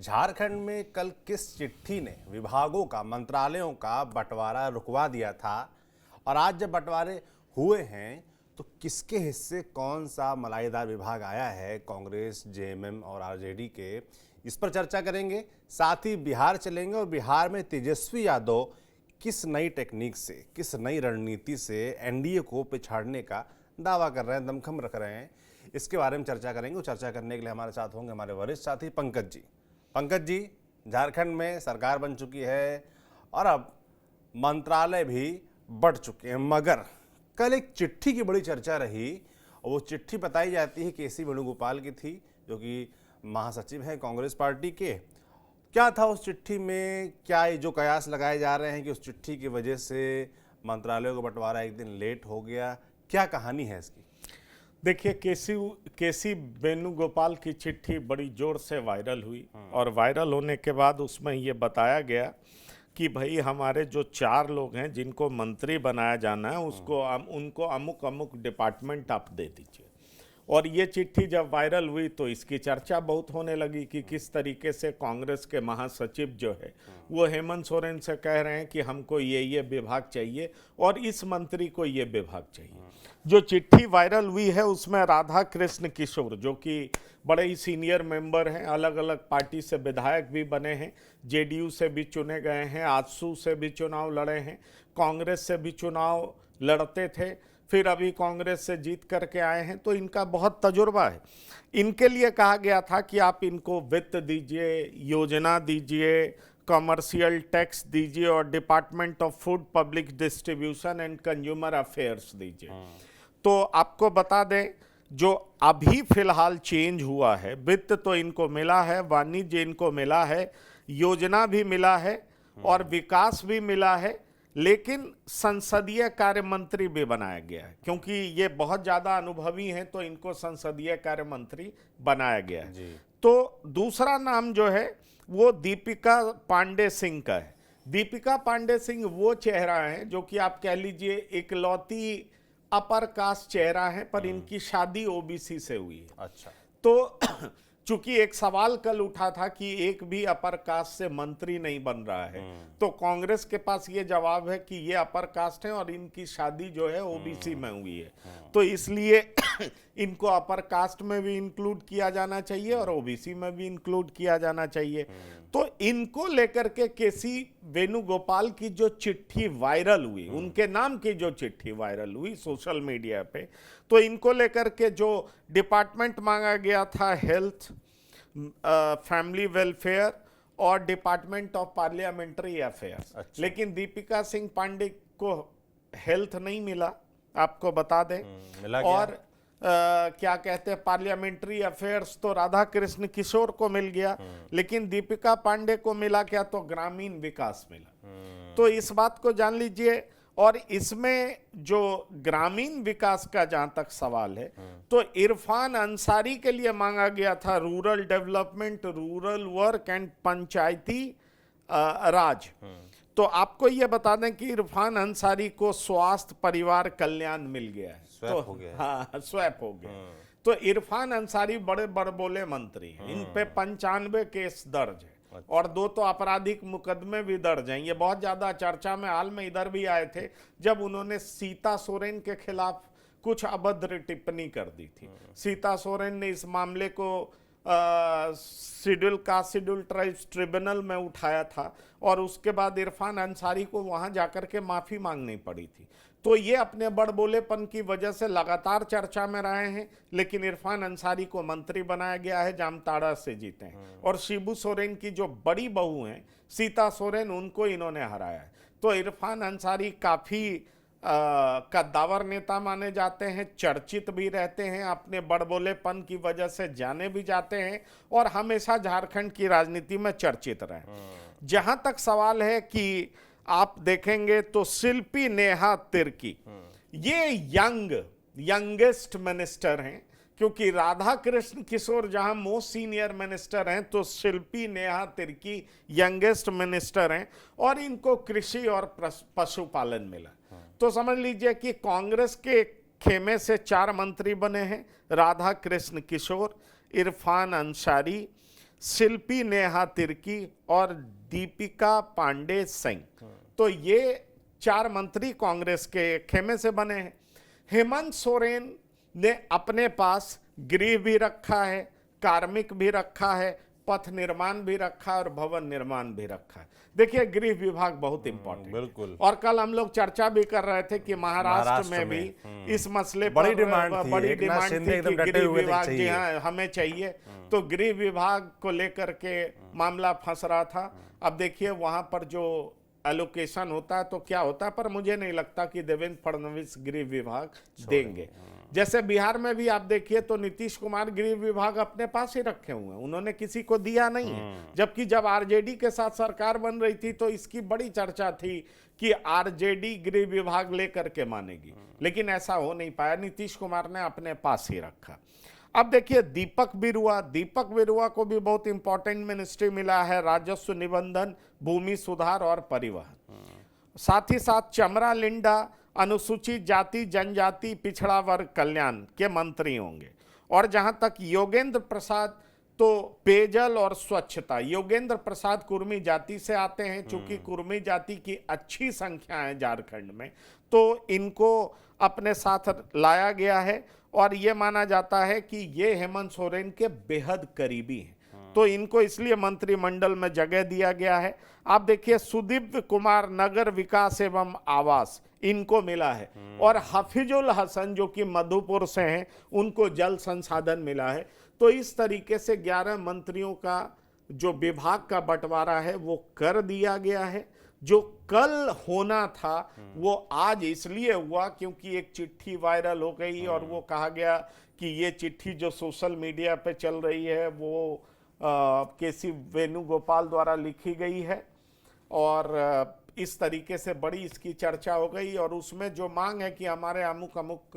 झारखंड में कल किस चिट्ठी ने विभागों का, मंत्रालयों का बंटवारा रुकवा दिया था और आज जब बंटवारे हुए हैं तो किसके हिस्से कौन सा मलाईदार विभाग आया है कांग्रेस, जेएमएम और आरजेडी के, इस पर चर्चा करेंगे। साथ ही बिहार चलेंगे और बिहार में तेजस्वी यादव किस नई टेक्निक से, किस नई रणनीति से एनडीए को पिछाड़ने का दावा कर रहे हैं, दमखम रख रहे हैं, इसके बारे में चर्चा करेंगे। चर्चा करने के लिए हमारे साथ होंगे हमारे वरिष्ठ साथी पंकज जी। पंकज जी, झारखंड में सरकार बन चुकी है और अब मंत्रालय भी बढ़ चुके हैं, मगर कल एक चिट्ठी की बड़ी चर्चा रही और वो चिट्ठी बताई जाती है केसी वेणुगोपाल की थी, जो कि महासचिव हैं कांग्रेस पार्टी के। क्या था उस चिट्ठी में? क्या ये जो कयास लगाए जा रहे हैं कि उस चिट्ठी की वजह से मंत्रालयों का बंटवारा एक दिन लेट हो गया, क्या कहानी है इसकी? देखिए, केसी वेणुगोपाल की चिट्ठी बड़ी जोर से वायरल हुई और वायरल होने के बाद उसमें ये बताया गया कि भाई हमारे जो 4 लोग हैं जिनको मंत्री बनाया जाना है उनको अमुक अमुक डिपार्टमेंट आप दे दीजिए। और ये चिट्ठी जब वायरल हुई तो इसकी चर्चा बहुत होने लगी कि किस तरीके से कांग्रेस के महासचिव जो है वो हेमंत सोरेन से कह रहे हैं कि हमको ये विभाग चाहिए और इस मंत्री को ये विभाग चाहिए। जो चिट्ठी वायरल हुई है उसमें राधा कृष्ण किशोर, जो कि बड़े ही सीनियर मेंबर हैं, अलग अलग पार्टी से विधायक भी बने हैं, जेडीयू से भी चुने गए हैं, आजसू से भी चुनाव लड़े हैं, कांग्रेस से भी चुनाव लड़ते थे, फिर अभी कांग्रेस से जीत करके आए हैं, तो इनका बहुत तजुर्बा है। इनके लिए कहा गया था कि आप इनको वित्त दीजिए, योजना दीजिए, कमर्शियल टैक्स दीजिए और department of food public distribution and consumer affairs दीजिए। तो आपको बता दें, जो अभी फिलहाल चेंज हुआ है, वित्त तो इनको मिला है, वाणिज्य इनको मिला है, योजना भी मिला है और विकास भी मिला है, लेकिन संसदीय कार्य मंत्री भी बनाया गया है। क्योंकि ये बहुत ज़्यादा अनुभवी हैं तो इनको संसदीय कार्य मंत्री बनाया गया है। तो दूसरा नाम जो है वो दीपिका पांडे सिंह का है। दीपिका पांडे सिंह वो चेहरा है जो कि आप कह लीजिए इकलौती अपर कास्ट चेहरा है, पर इनकी शादी ओबीसी से हुई है। अच्छा। तो चूंकि एक सवाल कल उठा था कि एक भी अपर कास्ट से मंत्री नहीं बन रहा है, तो कांग्रेस के पास ये जवाब है कि ये अपर कास्ट है और इनकी शादी जो है ओबीसी में हुई है, तो इसलिए इनको अपर कास्ट में भी इंक्लूड किया जाना चाहिए और ओबीसी में भी इंक्लूड किया जाना चाहिए। तो इनको लेकर के केसी वेणुगोपाल की जो चिट्ठी वायरल हुई, उनके नाम की जो चिट्ठी वायरल हुई सोशल मीडिया पे, तो इनको लेकर के जो डिपार्टमेंट मांगा गया था, हेल्थ, फैमिली वेलफेयर और डिपार्टमेंट ऑफ पार्लियामेंट्री अफेयर्स। अच्छा। लेकिन दीपिका सिंह पांडे को हेल्थ नहीं मिला, आपको बता दें। मिला क्या? और क्या कहते हैं, पार्लियामेंट्री अफेयर्स तो राधा कृष्ण किशोर को मिल गया, लेकिन दीपिका पांडे को मिला क्या? तो ग्रामीण विकास मिला। तो इस बात को जान लीजिए। और इसमें जो ग्रामीण विकास का जहां तक सवाल है, तो इरफान अंसारी के लिए मांगा गया था rural development, rural work and Panchayati Raj. तो आपको यह बता दें कि इरफान अंसारी को स्वास्थ्य परिवार कल्याण मिल गया है। स्वैप हो गया है। हाँ, स्वैप हो गया। तो इरफान अंसारी बड़े बड़बोले मंत्री हैं, इन पे 95 केस दर्ज है। अच्छा। और 2 तो आपराधिक मुकदमे भी दर्ज हैं। ये बहुत ज्यादा चर्चा में हाल में इधर भी आए थे जब उन्होंने सीता सोरेन के खिलाफ कुछ अभद्र टिप्पणी कर दी थी। सीता सोरेन ने इस मामले को शेड्यूल ट्राइब्स ट्रिब्यूनल में उठाया था और उसके बाद इरफान अंसारी को वहां जाकर के माफी मांगनी पड़ी थी। तो ये अपने बड़बोलेपन की वजह से लगातार चर्चा में रहे हैं, लेकिन इरफान अंसारी को मंत्री बनाया गया है, जामताड़ा से जीते हैं। और शिबू सोरेन की जो बड़ी बहू हैं सीता सोरेन, उनको इन्होंने हराया है। तो इरफान अंसारी काफी कद्दावर नेता माने जाते हैं, चर्चित भी रहते हैं, अपने बड़बोलेपन की वजह से जाने भी जाते हैं और हमेशा झारखंड की राजनीति में चर्चित रहे। जहां तक सवाल है कि आप देखेंगे तो शिल्पी नेहा तिर्की ये यंगेस्ट मिनिस्टर हैं, क्योंकि राधा कृष्ण किशोर जहां मोस्ट सीनियर मिनिस्टर हैं, तो शिल्पी नेहा तिर्की यंगेस्ट मिनिस्टर हैं और इनको कृषि और पशुपालन मिला। तो समझ लीजिए कि कांग्रेस के खेमे से 4 मंत्री बने हैं, राधा कृष्ण किशोर, इरफान अंसारी, शिल्पी नेहा तिर्की और दीपिका पांडे सिंह। तो ये 4 मंत्री कांग्रेस के खेमे से बने हैं। हेमंत सोरेन ने अपने पास गृह भी रखा है, कार्मिक भी रखा है, पथ निर्माण भी रखा है और भवन निर्माण भी रखा है। देखिए, गृह विभाग बहुत इंपॉर्टेंट बिल्कुल। और कल हम लोग चर्चा भी कर रहे थे कि महाराष्ट्र में भी इस मसले पर बड़ी डिमांड थी, बड़ी एकनाथ डिमांड शिंदे थी एकदम कि डटे गृह हुए थे, विभाग जी चाहिए। हाँ हमें चाहिए। तो गृह विभाग को लेकर के मामला फंस रहा था। अब देखिए वहां पर जो एलोकेशन होता है तो क्या होता है, पर मुझे नहीं लगता कि देवेंद्र फडणवीस गृह विभाग देंगे। जैसे बिहार में भी आप देखिए तो नीतीश कुमार गृह विभाग अपने पास ही रखे हुए हैं, उन्होंने किसी को दिया नहीं है। जबकि जब आरजेडी के साथ सरकार बन रही थी तो इसकी बड़ी चर्चा थी कि आरजेडी गृह विभाग लेकर के मानेगी, लेकिन ऐसा हो नहीं पाया, नीतीश कुमार ने अपने पास ही रखा। अब देखिए दीपक बिरुआ को भी बहुत इंपॉर्टेंट मिनिस्ट्री मिला है, राजस्व निबंधन, भूमि सुधार और परिवहन। साथ ही साथ चमरा लिंडा अनुसूचित जाति जनजाति पिछड़ा वर्ग कल्याण के मंत्री होंगे। और जहां तक योगेंद्र प्रसाद, तो पेयजल और स्वच्छता, योगेंद्र प्रसाद कुर्मी जाति से आते हैं, चूंकि कुर्मी जाति की अच्छी संख्या है झारखंड में, तो इनको अपने साथ लाया गया है और ये माना जाता है कि ये हेमंत सोरेन के बेहद करीबी हैं, तो इनको इसलिए मंत्रिमंडल में जगह दिया गया है। आप देखिए सुदीप्त कुमार नगर विकास एवं आवास इनको मिला है और हफीजुल हसन जो कि मधुपुर से हैं उनको जल संसाधन मिला है। तो इस तरीके से 11 मंत्रियों का जो विभाग का बंटवारा है वो कर दिया गया है। जो कल होना था वो आज इसलिए हुआ क्योंकि एक चिट्ठी वायरल हो गई और वो कहा गया कि ये चिट्ठी जो सोशल मीडिया पे चल रही है वो केसी वेणुगोपाल द्वारा लिखी गई है और इस तरीके से बड़ी इसकी चर्चा हो गई। और उसमें जो मांग है कि हमारे अमुक अमुक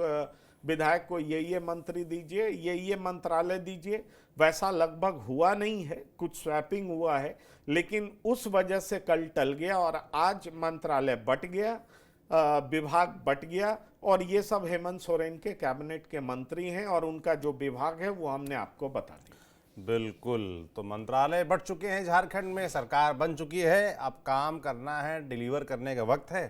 विधायक को ये मंत्री दीजिए, ये मंत्रालय दीजिए, वैसा लगभग हुआ नहीं है, कुछ स्वैपिंग हुआ है, लेकिन उस वजह से कल टल गया और आज मंत्रालय बट गया, विभाग बट गया और ये सब हेमंत सोरेन के कैबिनेट के मंत्री हैं और उनका जो विभाग है वो हमने आपको बता दिया। बिल्कुल, तो मंत्रालय बढ़ चुके हैं झारखंड में, सरकार बन चुकी है, अब काम करना है, डिलीवर करने का वक्त है।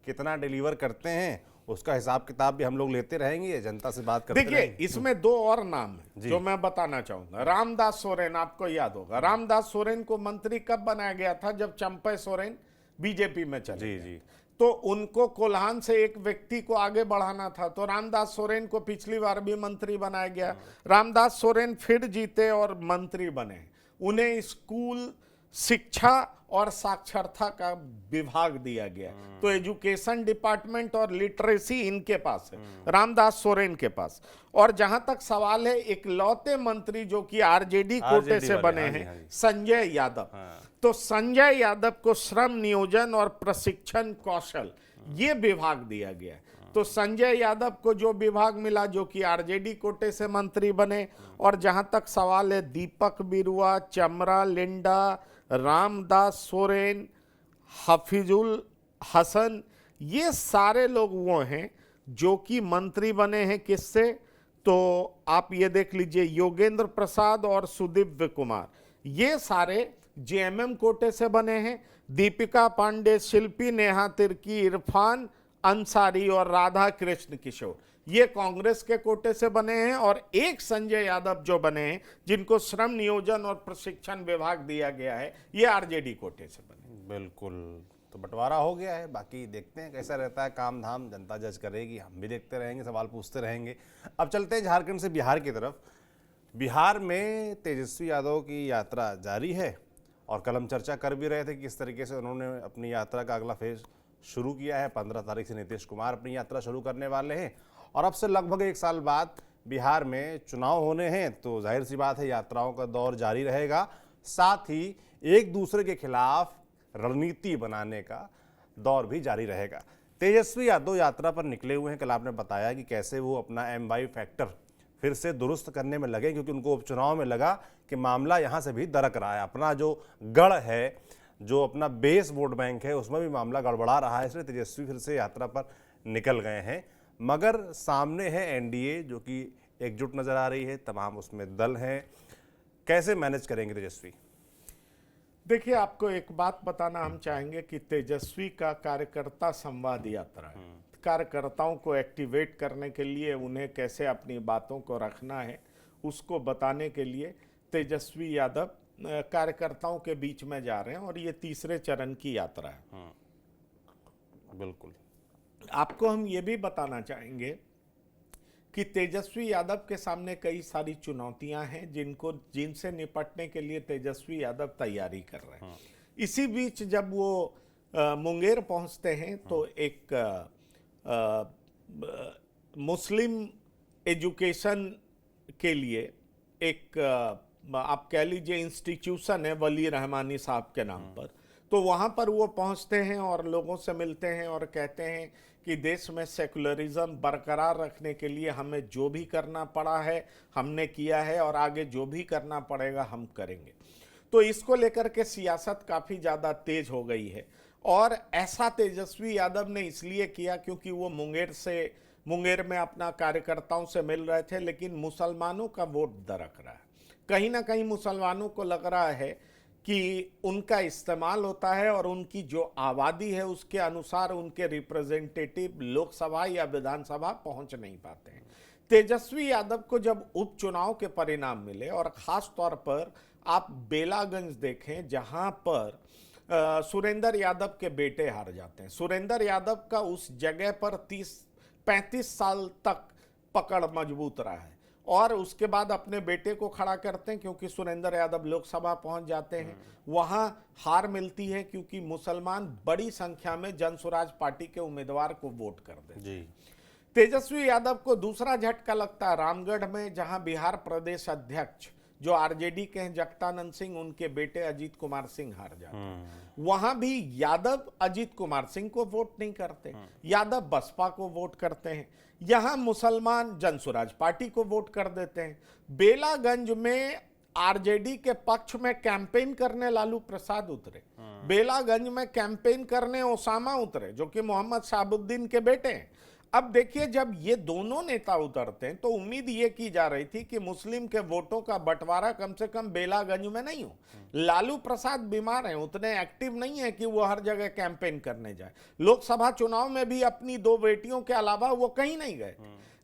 कितना डिलीवर करते हैं उसका हिसाब किताब भी हम लोग लेते रहेंगे, जनता से बात करते देखिए रहेंगे। इसमें 2 और नाम है जो मैं बताना चाहूंगा। रामदास सोरेन, आपको याद होगा रामदास सोरेन को मंत्री कब बनाया गया था, जब चंपई सोरेन बीजेपी में चले जी गए। जी, तो उनको कोल्हान से एक व्यक्ति को आगे बढ़ाना था, तो रामदास सोरेन को पिछली बार भी मंत्री बनाया गया। रामदास सोरेन फिर जीते और मंत्री बने। उन्हें स्कूल शिक्षा और साक्षरता का विभाग दिया गया, तो एजुकेशन डिपार्टमेंट और लिटरेसी इनके पास है, रामदास सोरेन के पास। और जहां तक सवाल है इकलौते मंत्री जो कि आरजेडी कोटे से बने हैं, संजय यादव। तो संजय यादव को श्रम नियोजन और प्रशिक्षण कौशल ये विभाग दिया गया। तो संजय यादव को जो विभाग मिला जो कि आरजेडी कोटे से मंत्री बने। और जहां तक सवाल है दीपक बिरुआ, चमरा लिंडा, रामदास सोरेन, हफीजुल हसन, ये सारे लोग वो हैं जो कि मंत्री बने हैं। किससे, तो आप ये देख लीजिए योगेंद्र प्रसाद और सुदीप्त कुमार, ये सारे जेएमएम कोटे से बने हैं। दीपिका पांडे, शिल्पी नेहा तिर्की, इरफान अंसारी और राधा कृष्ण किशोर ये कांग्रेस के कोटे से बने हैं। और एक संजय यादव जो बने हैं जिनको श्रम नियोजन और प्रशिक्षण विभाग दिया गया है, ये आरजेडी कोटे से बने। बिल्कुल, तो बंटवारा हो गया है, बाकी देखते हैं कैसा रहता है काम धाम, जनता जज करेगी, हम भी देखते रहेंगे, सवाल पूछते रहेंगे। अब चलते हैं झारखंड से बिहार की तरफ। बिहार में तेजस्वी यादव की यात्रा जारी है और कल हम चर्चा कर भी रहे थे कि किस तरीके से उन्होंने अपनी यात्रा का अगला फेज शुरू किया है। 15 तारीख से नीतीश कुमार अपनी यात्रा शुरू करने वाले हैं और अब से लगभग 1 साल बाद बिहार में चुनाव होने हैं, तो जाहिर सी बात है यात्राओं का दौर जारी रहेगा। साथ ही एक दूसरे के खिलाफ रणनीति बनाने का दौर भी जारी रहेगा। तेजस्वी यादव यात्रा पर निकले हुए हैं। कल आपने बताया कि कैसे वो अपना एमवाई फैक्टर फिर से दुरुस्त करने में लगे, क्योंकि उनको उपचुनाव में लगा कि मामला यहाँ से भी दरक रहा है, अपना जो गढ़ है, जो अपना बेस वोट बैंक है, उसमें भी मामला गड़बड़ा रहा है। इसलिए तेजस्वी फिर से यात्रा पर निकल गए हैं। मगर सामने है एनडीए जो कि एकजुट नजर आ रही है, तमाम उसमें दल हैं। कैसे मैनेज करेंगे तेजस्वी? देखिए, आपको एक बात बताना हम चाहेंगे कि तेजस्वी का कार्यकर्ता संवाद यात्रा है। कार्यकर्ताओं को एक्टिवेट करने के लिए, उन्हें कैसे अपनी बातों को रखना है, उसको बताने के लिए तेजस्वी यादव कार्यकर्ताओं के बीच में जा रहे हैं और ये तीसरे चरण की यात्रा है। बिल्कुल। आपको हम ये भी बताना चाहेंगे कि तेजस्वी यादव के सामने कई सारी चुनौतियां हैं जिनसे निपटने के लिए तेजस्वी यादव तैयारी कर रहे हैं। इसी बीच जब वो मुंगेर पहुंचते हैं तो एक मुस्लिम एजुकेशन के लिए एक आप कह लीजिए इंस्टीट्यूशन है वली रहमानी साहब के नाम पर। तो वहाँ पर वो पहुँचते हैं और लोगों से मिलते हैं और कहते हैं कि देश में सेकुलरिज्म बरकरार रखने के लिए हमें जो भी करना पड़ा है हमने किया है और आगे जो भी करना पड़ेगा हम करेंगे। तो इसको लेकर के सियासत काफ़ी ज़्यादा तेज हो गई है और ऐसा तेजस्वी यादव ने इसलिए किया क्योंकि वो मुंगेर में अपना कार्यकर्ताओं से मिल रहे थे, लेकिन मुसलमानों का वोट दरक रहा है। कहीं ना कहीं मुसलमानों को लग रहा है कि उनका इस्तेमाल होता है और उनकी जो आबादी है उसके अनुसार उनके रिप्रेजेंटेटिव लोकसभा या विधानसभा पहुंच नहीं पाते हैं। तेजस्वी यादव को जब उपचुनाव के परिणाम मिले और ख़ास तौर पर आप बेलागंज देखें जहां पर सुरेंद्र यादव के बेटे हार जाते हैं। सुरेंद्र यादव का उस जगह पर 35 साल तक पकड़ मजबूत रहा है और उसके बाद अपने बेटे को खड़ा करते हैं क्योंकि सुरेंद्र यादव लोकसभा पहुंच जाते हैं। वहां हार मिलती है क्योंकि मुसलमान बड़ी संख्या में जनसुराज पार्टी के उम्मीदवार को वोट कर देते हैं। तेजस्वी यादव को दूसरा झटका लगता है रामगढ़ में, जहां बिहार प्रदेश अध्यक्ष जो आरजेडी के हैं जगतानंद सिंह, उनके बेटे अजीत कुमार सिंह हार जाते हैं। वहां भी यादव अजीत कुमार सिंह को वोट नहीं करते, यादव बसपा को वोट करते हैं। यहां मुसलमान जनसुराज पार्टी को वोट कर देते हैं। बेलागंज में आरजेडी के पक्ष में कैंपेन करने लालू प्रसाद उतरे, बेलागंज में कैंपेन करने ओसामा उतरे जो कि मोहम्मद शहाबुद्दीन के बेटे हैं। अब देखिए, जब ये दोनों नेता उतरते हैं तो उम्मीद ये की जा रही थी कि मुस्लिम के वोटों का बंटवारा कम से कम बेलागंज में नहीं हो। लालू प्रसाद बीमार हैं, उतने एक्टिव नहीं है कि वो हर जगह कैंपेन करने जाए। लोकसभा चुनाव में भी अपनी 2 बेटियों के अलावा वो कहीं नहीं गए,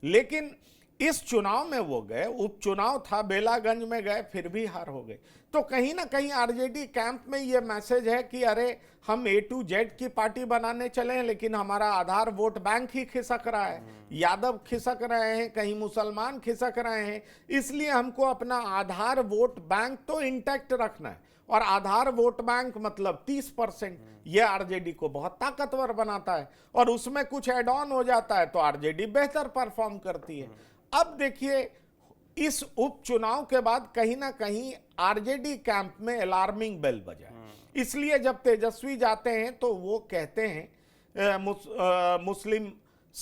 लेकिन इस चुनाव में वो गए। उपचुनाव था, बेलागंज में गए, फिर भी हार हो गए। तो कहीं ना कहीं आरजेडी कैंप में ये मैसेज है कि अरे हम A to Z की पार्टी बनाने चले हैं, लेकिन हमारा आधार वोट बैंक ही खिसक रहा है, यादव खिसक रहे हैं, कहीं मुसलमान खिसक रहे हैं, इसलिए हमको अपना आधार वोट बैंक तो इंटैक्ट रखना है। और आधार वोट बैंक मतलब 30%, यह आरजेडी को बहुत ताकतवर बनाता है और उसमें कुछ एड ऑन हो जाता है तो आरजेडी बेहतर परफॉर्म करती है। अब देखिए, इस उपचुनाव के बाद कहीं ना कहीं आरजेडी कैंप में अलार्मिंग बेल बजा। इसलिए जब तेजस्वी जाते हैं तो वो कहते हैं मुस्लिम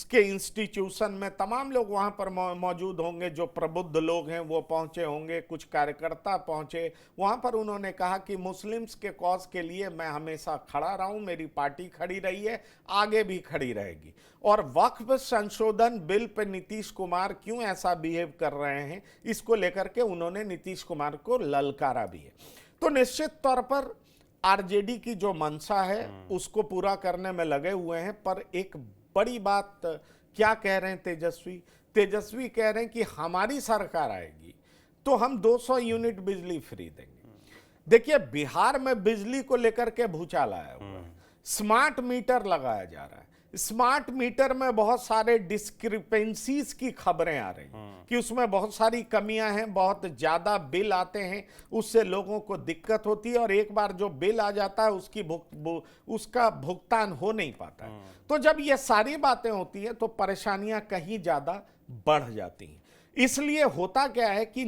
के इंस्टीट्यूशन में तमाम लोग वहां पर मौजूद होंगे, जो प्रबुद्ध लोग हैं वो पहुंचे होंगे, कुछ कार्यकर्ता पहुंचे। वहां पर उन्होंने कहा कि मुस्लिम्स के कॉज के लिए मैं हमेशा खड़ा रहा हूं, मेरी पार्टी खड़ी रही है, आगे भी खड़ी रहेगी। और वक्फ संशोधन बिल पे नीतीश कुमार क्यों ऐसा बिहेव कर रहे हैं, इसको लेकर के उन्होंने नीतीश कुमार को ललकारा भी है। तो निश्चित तौर पर आरजेडी की जो मंशा है उसको पूरा करने में लगे हुए हैं। पर एक बड़ी बात क्या कह रहे हैं तेजस्वी कह रहे हैं कि हमारी सरकार आएगी तो हम 200 यूनिट बिजली फ्री देंगे। देखिए, बिहार में बिजली को लेकर के भूचाल आया हुआ है, स्मार्ट मीटर लगाया जा रहा है। स्मार्ट मीटर में बहुत सारे डिस्क्रिपेंसीज की खबरें आ रही हैं कि उसमें बहुत सारी कमियां हैं, बहुत ज्यादा बिल आते हैं, उससे लोगों को दिक्कत होती है और एक बार जो बिल आ जाता है उसका भुगतान हो नहीं पाता है। तो जब ये सारी बातें होती हैं तो परेशानियां कहीं ज्यादा बढ़ जाती हैं। इसलिए होता क्या है कि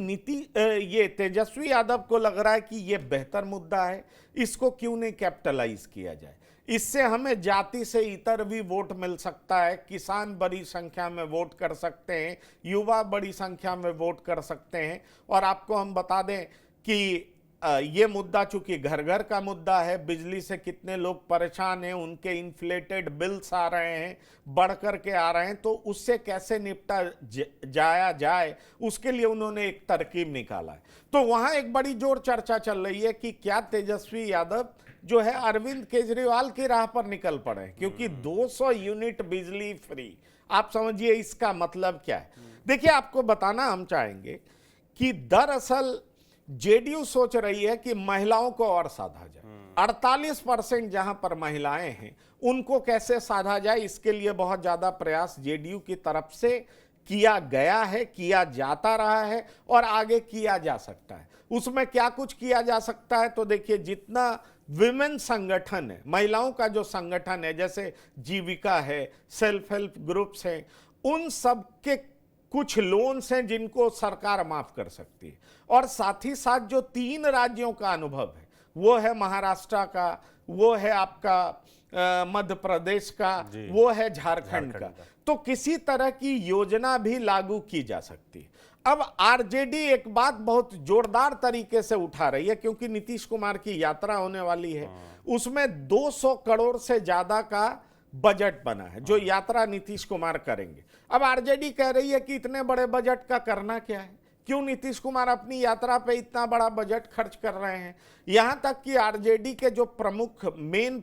ये तेजस्वी यादव को लग रहा है कि ये बेहतर मुद्दा है, इसको क्यों नहीं कैपिटलाइज किया जाए, इससे हमें जाति से इतर भी वोट मिल सकता है, किसान बड़ी संख्या में वोट कर सकते हैं, युवा बड़ी संख्या में वोट कर सकते हैं। और आपको हम बता दें कि ये मुद्दा चूंकि घर घर का मुद्दा है, बिजली से कितने लोग परेशान हैं, उनके इन्फ्लेटेड बिल्स आ रहे हैं, बढ़ कर के आ रहे हैं, तो उससे कैसे निपटा जाया जाए, उसके लिए उन्होंने एक तरकीब निकाला है। तो वहां एक बड़ी जोर चर्चा चल रही है कि क्या तेजस्वी यादव जो है अरविंद केजरीवाल की राह पर निकल पड़े, क्योंकि 200 यूनिट बिजली फ्री, आप समझिए इसका मतलब क्या है। देखिए, आपको बताना हम चाहेंगे कि दरअसल जेडीयू सोच रही है कि महिलाओं को और साधा जाए। 48% जहां पर महिलाएं हैं उनको कैसे साधा जाए, इसके लिए बहुत ज्यादा प्रयास जेडीयू की तरफ से किया गया है, किया जाता रहा है और आगे किया जा सकता है। उसमें क्या कुछ किया जा सकता है, तो देखिए, जितना विमेन संगठन है, महिलाओं का जो संगठन है, जैसे जीविका है, सेल्फ हेल्प ग्रुप्स हैं, उन सब के कुछ लोन्स हैं जिनको सरकार माफ कर सकती है। और साथ ही साथ जो 3 राज्यों का अनुभव है, वो है महाराष्ट्र का, वो है आपका मध्य प्रदेश का, वो है झारखंड का। तो किसी तरह की योजना भी लागू की जा सकती है। अब आरजेडी एक बात बहुत जोरदार तरीके से उठा रही है, क्योंकि नीतीश कुमार की यात्रा होने वाली है, उसमें 200 करोड़ से ज्यादा का बजट बना है जो यात्रा नीतीश कुमार करेंगे। अब आरजेडी कह रही है कि इतने बड़े बजट का करना क्या है, क्यों नीतीश कुमार अपनी यात्रा पे इतना बड़ा बजट खर्च कर रहे हैं। यहां तक कि आरजेडी के जो प्रमुख मेन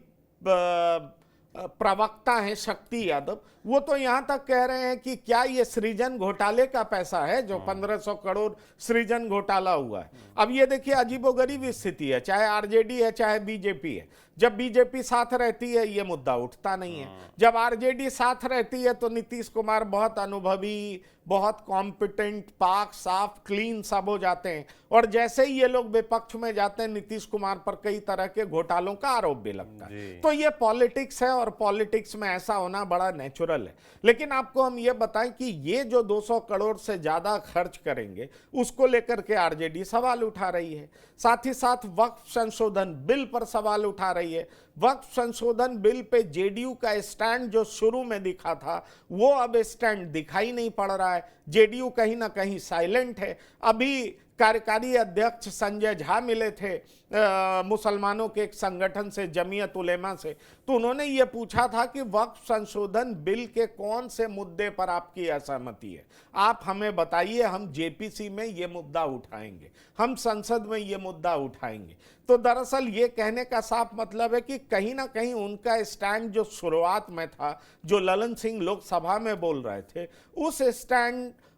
प्रवक्ता हैं शक्ति यादव, वो तो यहां तक कह रहे हैं कि क्या ये सृजन घोटाले का पैसा है जो 1500 करोड़ सृजन घोटाला हुआ है। अब ये देखिए, अजीबोगरीब स्थिति है, चाहे आरजेडी है चाहे बीजेपी है। जब बीजेपी साथ रहती है ये मुद्दा उठता नहीं है, जब आरजेडी साथ रहती है तो नीतीश कुमार बहुत अनुभवी, बहुत कॉम्पिटेंट, पाक साफ क्लीन सब हो जाते हैं, और जैसे ही ये लोग विपक्ष में जाते हैं नीतीश कुमार पर कई तरह के घोटालों का आरोप भी लगता है। तो ये पॉलिटिक्स है और पॉलिटिक्स में ऐसा होना बड़ा नेचुरल है। लेकिन आपको हम ये बताएं कि ये जो 200 करोड़ से ज्यादा खर्च करेंगे उसको लेकर के आरजेडी सवाल उठा रही है। साथ ही साथ वक्फ संशोधन बिल पर सवाल उठा रही है। वक्फ संशोधन बिल पे जेडीयू का स्टैंड जो शुरू में दिखा था वो अब स्टैंड दिखाई नहीं पड़ रहा है। जेडीयू कहीं ना कहीं साइलेंट है। अभी कार्यकारी अध्यक्ष संजय झा मिले थे मुसलमानों के एक संगठन से, जमीयत उलेमा से, तो उन्होंने ये पूछा था कि वक्फ संशोधन बिल के कौन से मुद्दे पर आपकी असहमति है, आप हमें बताइए, हम जेपीसी में ये मुद्दा उठाएंगे, हम संसद में ये मुद्दा उठाएंगे। तो दरअसल ये कहने का साफ मतलब है कि कहीं ना कहीं उनका स्टैंड जो शुरुआत में था, जो ललन सिंह लोकसभा में बोल रहे थे,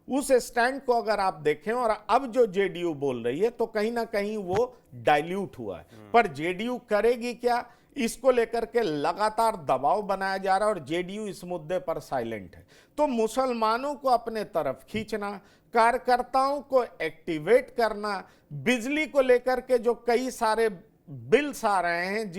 उस स्टैंड को अगर आप देखें और अब जो जेडीयू बोल रही है तो कहीं ना कहीं वो डाइल्यूट हुआ है। पर जेडीयू करेगी क्या, इसको लेकर के लगातार दबाव बनाया जा रहा है और जेडीयू इस मुद्दे पर साइलेंट है। तो मुसलमानों को अपने तरफ खींचना, कार्यकर्ताओं को एक्टिवेट करना, बिजली को लेकर के जो कई सारे बिल्स आ रहे हैं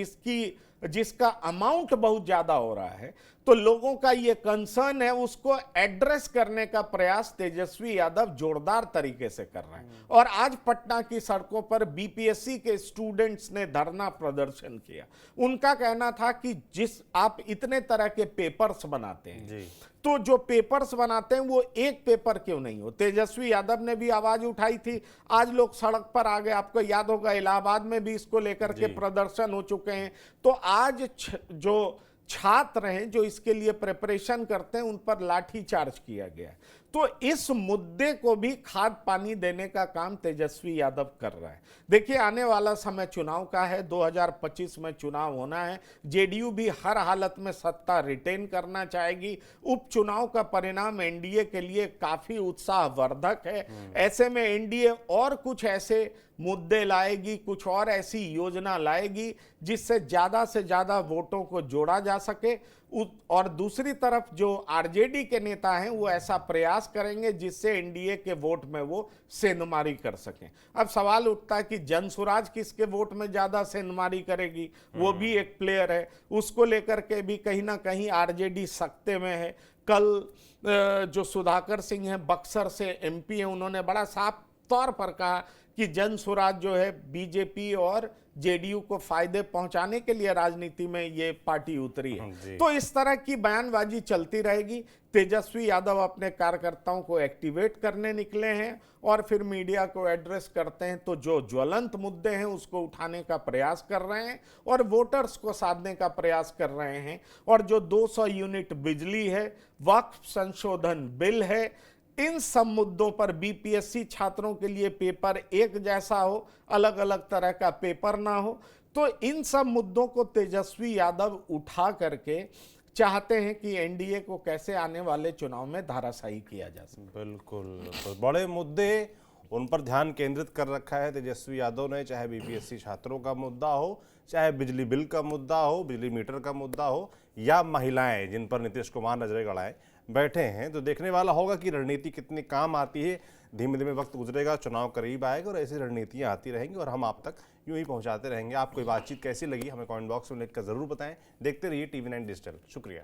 जिसका अमाउंट बहुत ज्यादा हो रहा है, तो लोगों का ये कंसर्न है, उसको एड्रेस करने का प्रयास तेजस्वी यादव जोरदार तरीके से कर रहे हैं। और आज पटना की सड़कों पर बीपीएससी के स्टूडेंट्स ने धरना प्रदर्शन किया। उनका कहना था कि जिस आप इतने तरह के पेपर्स बनाते हैं, तो जो पेपर्स बनाते हैं वो एक पेपर क्यों नहीं हो। तेजस्वी यादव ने भी आवाज उठाई थी, आज लोग सड़क पर आ गए। आपको याद होगा इलाहाबाद में भी इसको लेकर के प्रदर्शन हो चुके हैं। तो आज जो छात्र हैं जो इसके लिए प्रिपरेशन करते हैं उन पर लाठी चार्ज किया गया। तो इस मुद्दे को भी खाद पानी देने का काम तेजस्वी यादव कर रहा है। देखिए, आने वाला समय चुनाव का है, 2025 में चुनाव होना है। जेडीयू भी हर हालत में सत्ता रिटेन करना चाहेगी। उपचुनाव का परिणाम एनडीए के लिए काफी उत्साहवर्धक है। ऐसे में एनडीए और कुछ ऐसे मुद्दे लाएगी, कुछ और ऐसी योजना लाएगी जिससे से ज्यादा वोटों को जोड़ा जा सके। और दूसरी तरफ जो आरजेडी के नेता हैं वो ऐसा प्रयास करेंगे जिससे एनडीए के वोट में वो सेंधमारी कर सकें। अब सवाल उठता है कि जनसुराज किसके वोट में ज्यादा सेंधमारी करेगी, वो भी एक प्लेयर है, उसको लेकर के भी कहीं ना कहीं आरजेडी सकते में है। कल जो सुधाकर सिंह हैं बक्सर से एमपी हैं, उन्होंने बड़ा साफ तौर पर कहा कि जनसुराज जो है बीजेपी और जेडीयू को फायदे पहुंचाने के लिए राजनीति में ये पार्टी उतरी है। जी। तो इस तरह की बयानबाजी चलती रहेगी। तेजस्वी यादव अपने कार्यकर्ताओं को एक्टिवेट करने निकले हैं और फिर मीडिया को एड्रेस करते हैं, तो जो ज्वलंत मुद्दे हैं उसको उठाने का प्रयास कर रहे हैं और वोटर्स को साधने का प्रयास कर रहे हैं। और जो 200 यूनिट बिजली है, वक्फ संशोधन बिल है, इन सब मुद्दों पर बीपीएससी छात्रों के लिए पेपर एक जैसा हो, अलग अलग तरह का पेपर ना हो, तो इन सब मुद्दों को तेजस्वी यादव उठा करके चाहते हैं कि एनडीए को कैसे आने वाले चुनाव में धाराशाही किया जा सके। बिल्कुल, तो बड़े मुद्दे उन पर ध्यान केंद्रित कर रखा है तेजस्वी यादव ने, चाहे बीपीएससी छात्रों का मुद्दा हो, चाहे बिजली बिल का मुद्दा हो, बिजली मीटर का मुद्दा हो, या महिलाएं जिन पर नीतीश कुमार नजरें गड़ाए बैठे हैं। तो देखने वाला होगा कि रणनीति कितनी काम आती है। धीमे धीमे वक्त गुजरेगा, चुनाव करीब आएगा और ऐसी रणनीतियां आती रहेंगी और हम आप तक यूं ही पहुंचाते रहेंगे। आपको ये बातचीत कैसी लगी हमें कमेंट बॉक्स में लिखकर जरूर बताएं। देखते रहिए TV9 डिजिटल। शुक्रिया।